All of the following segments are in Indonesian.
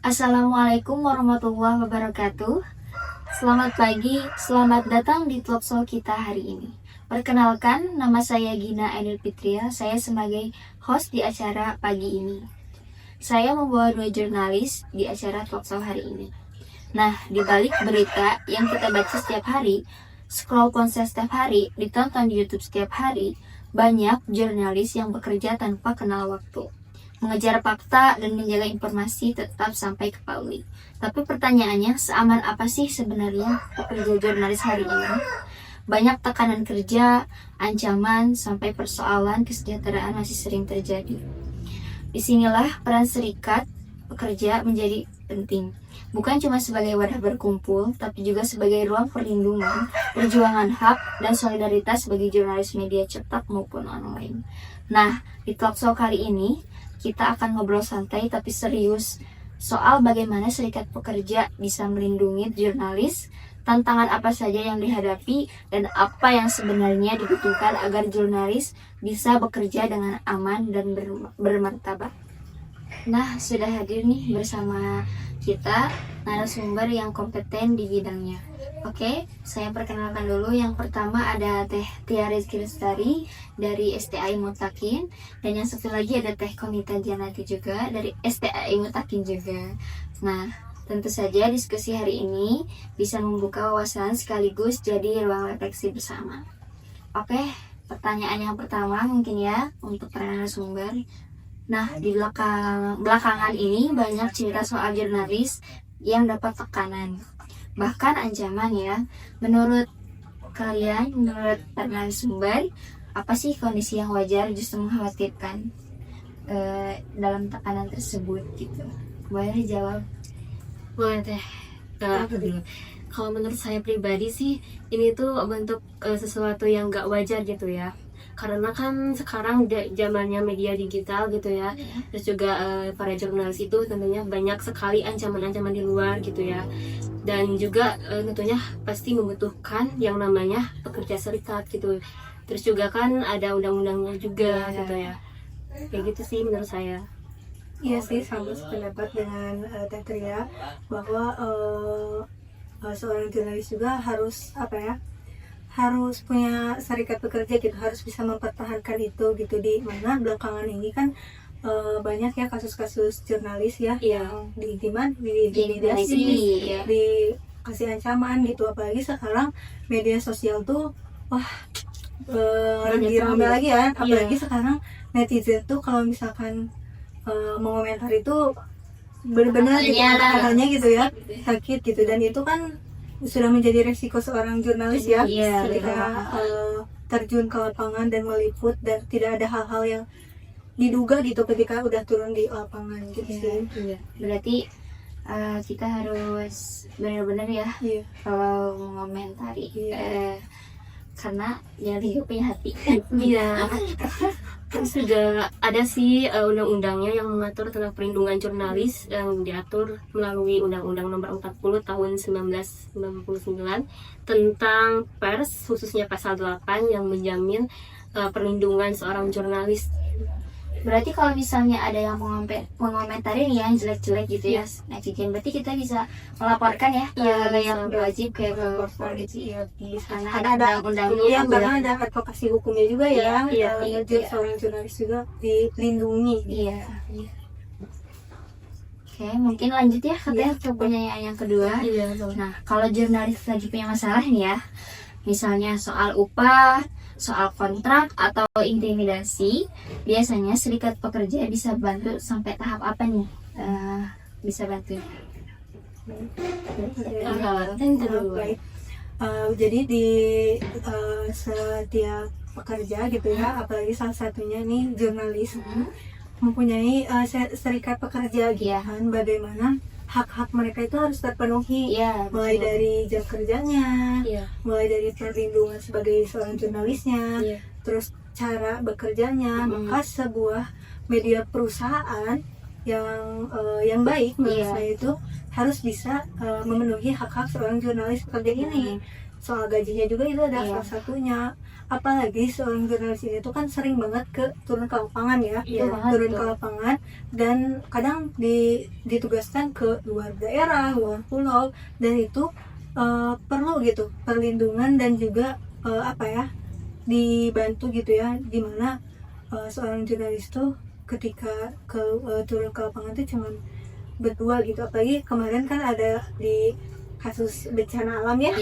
Assalamualaikum warahmatullahi wabarakatuh. Selamat pagi, selamat datang di Talkshow kita hari ini. Perkenalkan, nama saya Gina Ainul Fitria. Saya sebagai host di acara pagi ini. Saya membawa dua jurnalis di acara Talkshow hari ini. Nah, di balik berita yang kita baca setiap hari, scroll ponsel setiap hari, ditonton di YouTube setiap hari, banyak jurnalis yang bekerja tanpa kenal waktu, mengejar fakta dan menjaga informasi tetap sampai ke publik. Tapi pertanyaannya, seaman apa sih sebenarnya pekerja jurnalis hari ini? Banyak tekanan kerja, ancaman, sampai persoalan kesejahteraan masih sering terjadi. Disinilah peran serikat pekerja menjadi penting. Bukan cuma sebagai wadah berkumpul, tapi juga sebagai ruang perlindungan, perjuangan hak, dan solidaritas bagi jurnalis media cetak maupun online. Nah, di Talkshow kali ini, kita akan ngobrol santai tapi serius soal bagaimana serikat pekerja bisa melindungi jurnalis, tantangan apa saja yang dihadapi, dan apa yang sebenarnya dibutuhkan agar jurnalis bisa bekerja dengan aman dan bermartabat. Nah, sudah hadir nih bersama kita narasumber yang kompeten di bidangnya. Oke, saya perkenalkan dulu. Yang pertama ada Teh Tia Rizky Lestari dari STAI Mutakin, dan yang satu lagi ada Teh Konita Janati juga dari STAI Mutakin juga. Nah, tentu saja diskusi hari ini bisa membuka wawasan sekaligus jadi ruang refleksi bersama. Oke, pertanyaan yang pertama mungkin ya untuk para narasumber. Nah, di belakangan ini banyak cerita soal jurnalis yang dapat tekanan, bahkan ancaman ya. Menurut kalian, menurut para narasumber, apa sih kondisi yang wajar justru mengkhawatirkan dalam tekanan tersebut gitu? Boleh jawab? Boleh teh. Kalau menurut saya pribadi sih, ini tuh bentuk sesuatu yang gak wajar gitu ya. Karena kan sekarang zamannya media digital gitu ya. Terus juga para jurnalis itu tentunya banyak sekali ancaman-ancaman di luar gitu ya. Dan juga tentunya pasti membutuhkan yang namanya pekerja serikat gitu. Terus juga kan ada undang-undangnya juga gitu ya. Kayak gitu sih menurut saya. Iya sih, sama sependapat dengan Teh Tria bahwa seorang jurnalis juga harus harus punya serikat pekerja gitu, harus bisa mempertahankan itu gitu. Di mana belakangan ini kan banyak ya kasus-kasus jurnalis ya yang diintimidasi, dikasih ancaman gitu. Apalagi sekarang media sosial tuh lagi ramai lagi ya, apalagi sekarang netizen tuh kalau misalkan mengomentar itu benar-benar gitu, kata-katanya gitu ya sakit gitu, dan itu kan sudah menjadi resiko seorang jurnalis ya ketika terjun ke lapangan dan meliput, dan tidak ada hal-hal yang diduga gitu ketika udah turun di lapangan gitu sih. Berarti kita harus benar-benar ya kalau mengomentari karena ya dia punya hati. Iya. Sudah ada sih undang-undangnya yang mengatur tentang perlindungan jurnalis yang diatur melalui Undang-Undang Nomor 40 Tahun 1999 tentang pers, khususnya pasal 8 yang menjamin perlindungan seorang jurnalis. Berarti kalau misalnya ada yang mengomentari yang jelek-jelek gitu ya, netizen, berarti kita bisa melaporkan ya yang berwajib ke polisi. Di sana ada undang-undangnya. Iya, bahkan ada advokasi hukumnya juga ya. Seorang jurnalis juga dilindungi. Iya. Oke, mungkin lanjut ya ke pertanyaan yang kedua. Nah, kalau jurnalis lagi punya masalah nih ya, misalnya soal upah, soal kontrak, atau intimidasi, biasanya serikat pekerja bisa bantu sampai tahap apa nih? Bisa bantu? Jadi di setiap pekerja gitu ya, apalagi salah satunya nih jurnalis mempunyai serikat pekerja gitu kan, bagaimana hak-hak mereka itu harus terpenuhi, mulai dari jam kerjanya, mulai dari perlindungan sebagai seorang jurnalisnya, terus cara bekerjanya. Maka sebuah media perusahaan yang baik menurut saya itu harus bisa memenuhi hak-hak seorang jurnalis pekerja ini. Soal gajinya juga itu ada salah satunya. apalagi seorang jurnalis ini tuh kan sering banget turun ke lapangan ya, turun ke lapangan, dan kadang ditugaskan ke luar daerah, luar pulau, dan itu perlu gitu perlindungan dan juga dibantu gitu ya, dimana seorang jurnalis tuh ketika turun ke lapangan tuh cuman berdua gitu. Apalagi kemarin kan ada di kasus bencana alam ya,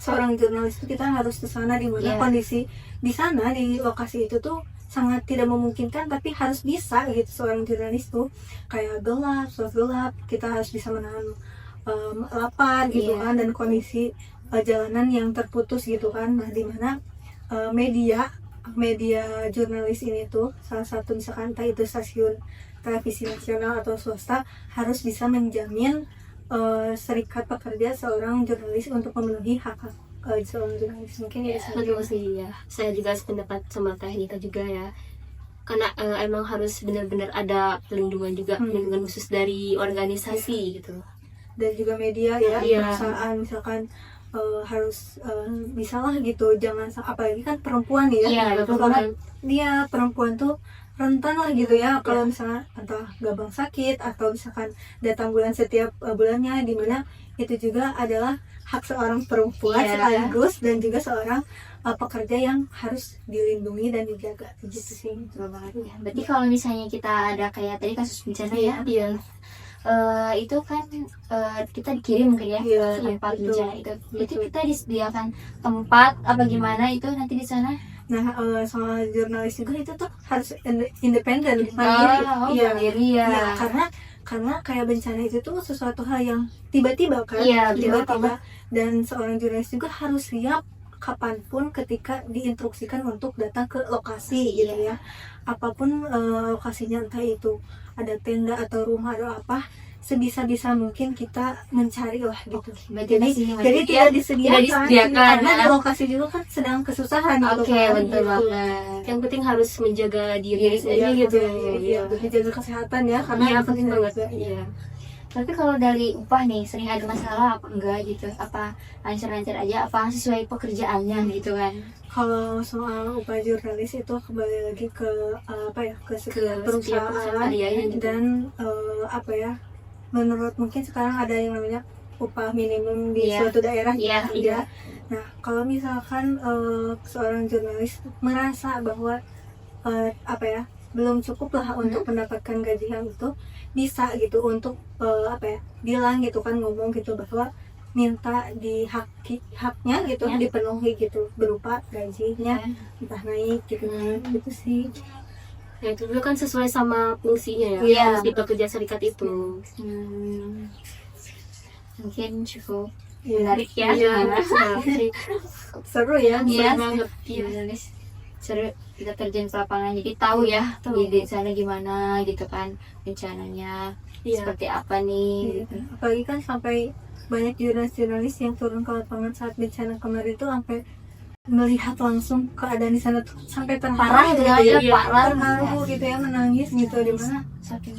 seorang jurnalis itu kita harus ke sana, di mana kondisi di sana di lokasi itu tuh sangat tidak memungkinkan, tapi harus bisa gitu seorang jurnalis tuh, kayak gelap, kita harus bisa menahan lapar gitu kan, dan kondisi jalanan yang terputus gitu kan. Nah, di mana media jurnalis ini tuh salah satu, misalkan entah itu stasiun televisi nasional atau swasta, harus bisa menjamin serikat pekerja seorang jurnalis untuk memenuhi hak seorang jurnalis. Mungkin ya betul sih ya, saya juga sependapat sama Teh Nita juga ya, karena emang harus benar-benar ada perlindungan juga, perlindungan khusus dari organisasi gitu, dan juga media ya, perusahaan misalkan harus bisa lah gitu, jangan apalagi kan perempuan ya, dia perempuan tuh rentan lah gitu ya, kalau misalnya entah gampang sakit atau misalkan datang bulan setiap bulannya, dimana itu juga adalah hak seorang perempuan sekaligus dan juga seorang pekerja yang harus dilindungi dan dijaga gitu sih. Berarti kalau misalnya kita ada kayak tadi kasus bencana itu kan kita dikirim mungkin ya ke tempat bencana itu. Berarti kita disediakan tempat apa gimana itu nanti di sana? Nah, sama jurnalis juga itu tuh harus independen, mandiri ya. Karena kayak bencana itu tuh sesuatu hal yang tiba-tiba kan, tiba-tiba, dan seorang jurnalis juga harus siap kapanpun ketika diinstruksikan untuk datang ke lokasi gitu ya, apapun lokasinya, entah itu ada tenda atau rumah atau apa, sebisa-bisa mungkin kita mencari lah gitu. Jadi tidak disediakan karena di lokasi juga kan sedang kesusahan gitu. Betul banget. Yang penting harus menjaga diri sendiri gitu. Menjaga kesehatan ya, karena penting banget. Tapi kalau dari upah nih, sering ada masalah apa enggak gitu? Apa lancar-lancar aja? Apa sesuai pekerjaannya gitu kan? Kalau soal upah jurnalis itu kembali lagi ke ke setiap perusahaan dan menurut mungkin sekarang ada yang namanya upah minimum di suatu daerah gitu. Nah, kalau misalkan seorang jurnalis merasa bahwa belum cukup lah untuk mendapatkan gaji yang itu, bisa gitu untuk bilang gitu kan, ngomong gitu bahwa minta haknya gitu dipenuhi gitu, berupa gajinya entah naik gitu gitu sih. Ya itu juga kan sesuai sama fungsinya ya, di pekerja serikat itu. Mungkin cukup menarik ya. Seru ya, banget. Seru, kita terjun ke lapangan jadi tahu ya di sana gimana gitu kan bencananya, seperti apa nih gitu. Apalagi kan sampai banyak jurnalis yang turun ke lapangan saat bencana kemarin itu sampai melihat langsung keadaan di sana tuh sampai parah gitu ya, terharu gitu ya, menangis gitu, di mana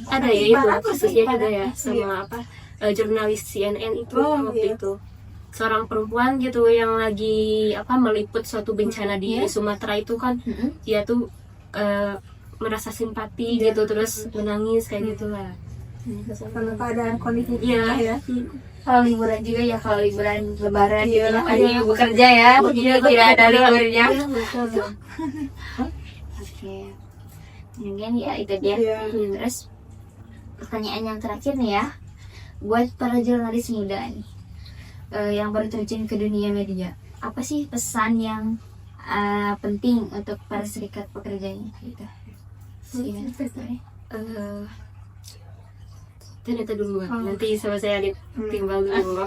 ada ya itu kasusnya juga ya sama jurnalis CNN itu waktu itu seorang perempuan gitu yang lagi meliput suatu bencana di Sumatera itu kan, dia tuh merasa simpati gitu, terus menangis kayak gitu lah. Karena keadaan kondisi ya. Kalau liburan juga ya, kalau liburan lebaran gitu ya, ada yang bekerja ya, jadi tidak ada liburnya. Oke, mungkin ya itu dia. Terus pertanyaan yang terakhir nih ya, buat para jurnalis muda nih yang baru terjun ke dunia media, apa sih pesan yang penting untuk para serikat pekerjanya gitu? Ternyata dulu nanti sama saya timbal dulu.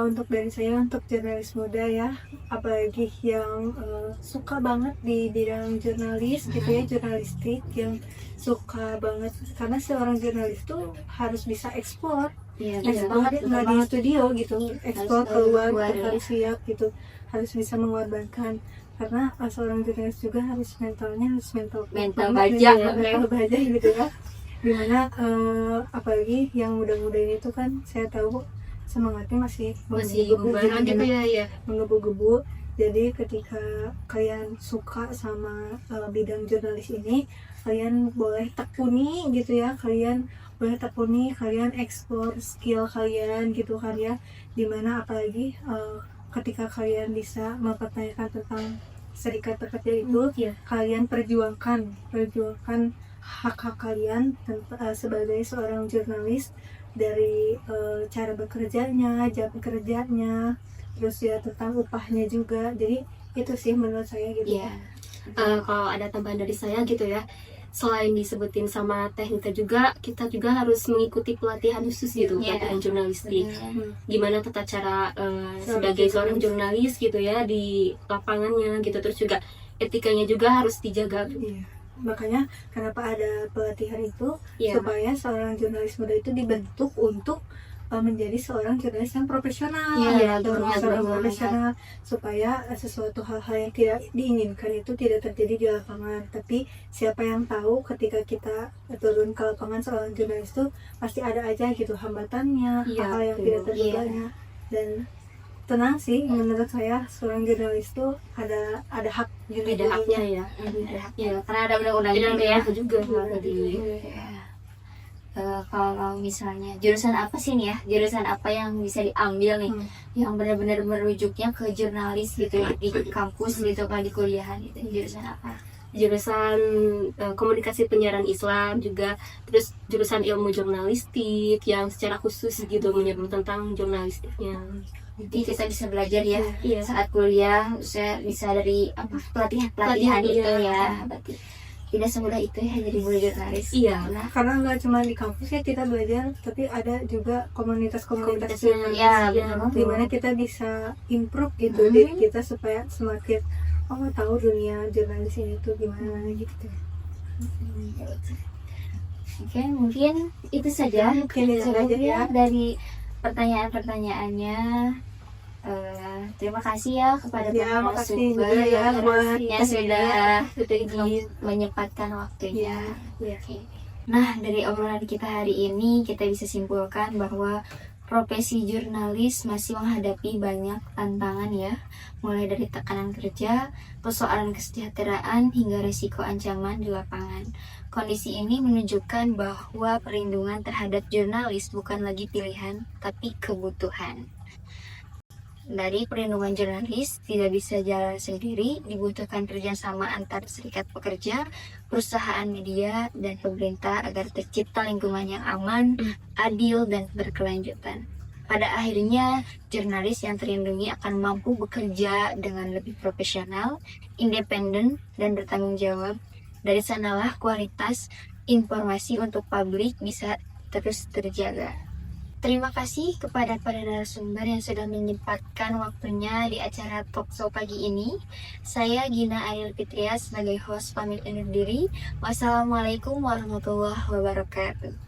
Untuk dari saya, untuk jurnalis muda ya, apalagi yang suka banget di bidang jurnalis gitu ya, jurnalistik, yang suka banget, karena seorang jurnalis tuh harus bisa ekspor, nggak di studio gitu, ekspor keluar, harus siap gitu, harus bisa mengorbankan, karena seorang jurnalis juga harus mental baja gitu ya, dimana apalagi yang muda-muda ini tuh kan saya tahu semangatnya masih menggebu-gebu, Jadi ketika kalian suka sama bidang jurnalis ini, kalian boleh tekuni gitu ya, kalian boleh tekuni, kalian explore skill kalian gitu kan ya, dimana apalagi ketika kalian bisa mempertanyakan tentang serikat pekerja itu, kalian perjuangkan hak-hak kalian sebagai seorang jurnalis, dari cara bekerjanya, jam kerjanya, terus ya tentang upahnya juga. Jadi itu sih menurut saya gitu. Kalau ada tambahan dari saya gitu ya, selain disebutin sama teknika juga, kita juga harus mengikuti pelatihan khusus gitu, pelatihan jurnalistik. Gimana tata cara sebagai seorang jurnalis gitu ya di lapangannya gitu, terus juga etikanya juga harus dijaga. Makanya kenapa ada pelatihan itu, supaya seorang jurnalis muda itu dibentuk untuk menjadi seorang jurnalis yang profesional, profesional, supaya sesuatu hal-hal yang tidak diinginkan itu tidak terjadi di lapangan. Tapi siapa yang tahu ketika kita turun ke lapangan, seorang jurnalis itu pasti ada aja gitu hambatannya, hal-hal yang tidak terduganya. Dan tenang sih, menurut saya seorang jurnalis tuh ada hak, ada haknya karena ada undang-undangnya juga. Kalau misalnya jurusan apa sih nih ya, jurusan apa yang bisa diambil nih yang benar-benar merujuknya ke jurnalis gitu ya, di kampus gitu kan, di kuliahan gitu, jurusan apa? Jurusan komunikasi penyiaran Islam juga, terus jurusan ilmu jurnalistik yang secara khusus gitu menyebut tentang jurnalistiknya. Jadi kita bisa belajar ya saat kuliah, saya bisa dari pelatihan itu ya. Berarti tidak semudah itu ya jadi jurnalis. Karena nggak cuma di kampus ya kita belajar, tapi ada juga komunitas-komunitas di mana kita bisa improve gitu diri kita supaya semakin tahu dunia jurnalis ini tuh gimana gitu. Oke, mungkin itu saja ya dari pertanyaan-pertanyaannya. Terima kasih ya kepada narasumber yang sudah menyempatkan waktunya. Nah, dari obrolan kita hari ini kita bisa simpulkan bahwa profesi jurnalis masih menghadapi banyak tantangan ya, mulai dari tekanan kerja, persoalan kesejahteraan, hingga risiko ancaman di lapangan. Kondisi ini menunjukkan bahwa perlindungan terhadap jurnalis bukan lagi pilihan, tapi kebutuhan. Dari perlindungan jurnalis tidak bisa jalan sendiri, dibutuhkan kerjasama antar serikat pekerja, perusahaan media, dan pemerintah agar tercipta lingkungan yang aman, adil, dan berkelanjutan. Pada akhirnya, jurnalis yang terlindungi akan mampu bekerja dengan lebih profesional, independen, dan bertanggung jawab. Dari sanalah kualitas informasi untuk publik bisa terus terjaga. Terima kasih kepada para narasumber yang sudah menyempatkan waktunya di acara Talkshow pagi ini. Saya Gina Ainul Fitria sebagai host pamit undur diri. Wassalamualaikum warahmatullahi wabarakatuh.